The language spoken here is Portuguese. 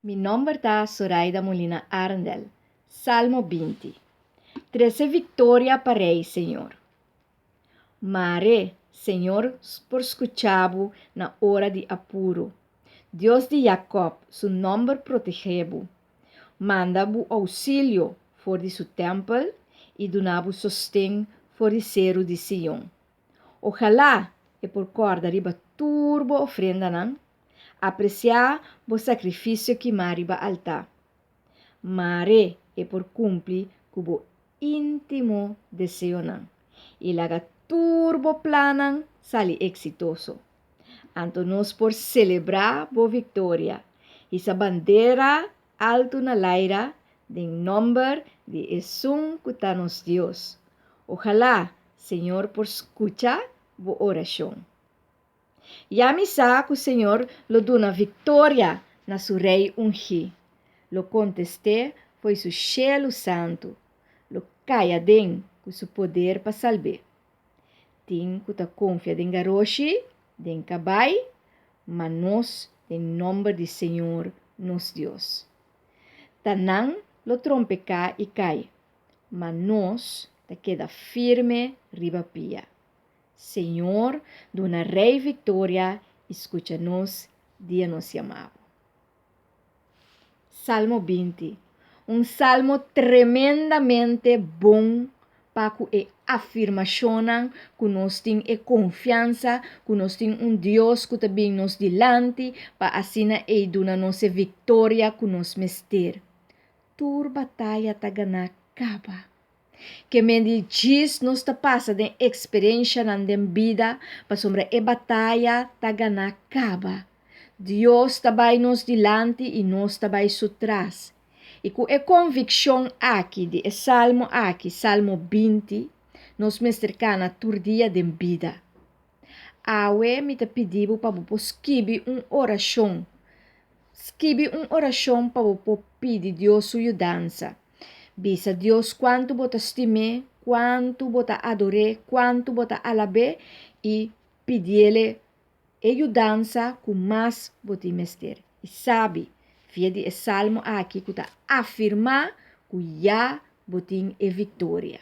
Mi nombre está Zoraida Molina Arndel. Salmo 20. 13 victoria parei, Senhor. Mare, Senhor, por escuchabo na hora de apuro. Deus de Jacob, su nombre protegebo. Manda-bu auxílio for de su templo e donabo sostém for de cero de Sion. Ojalá e por corda riba turbo ofrenda nan, apreciar o sacrifício que mariba altar. Mare e por cumprir cubo íntimo deseo nan. E laga turbo planan sali exitoso. Anto nos por celebrar bo vitória. E sa bandeira alto na laira de nombre de Esun cutanos Dios. Ojalá, Senhor, por escuchar bo oração. Yami sa que o Senhor lo duna vitória na su rei ungi. Lo contesté foi su cielo santo. Lo caia den com su poder para salvar. Tin que ta confia den garoshi, den cabai, mas nós, em nome do Senhor, nos Deus. Tanang lo trompeca e cai, mas nós ta queda firme riba pia. Senhor, dona Rei Vitória, escucha-nos, dia nos chamava. Salmo 20. Um salmo tremendamente bom para que afirmação que nós temos e confiança que nós temos Deus que também nos delante para assim e dona nossa vitória que nós mester. Tur batalha ta ganhar acaba. Que mendi diz nos ta passa de experiência na vida para sobre e batalha ta ganhar acaba. Deus tabai nos delante e nós tabai sutrás. E com a convicção aqui de Salmo aqui, Salmo 20, nos mestercana turdia de vida. Awe me te pediu para você escrever uma oração. Escreve uma oração para você pedir Deus sua ajuda. Bisa Deus quanto você estime, quanto você adore, quanto você alabe e pedir-lhe ajudança com mais você mester. E sabe, via de salmo aqui que afirma que já você é vitória.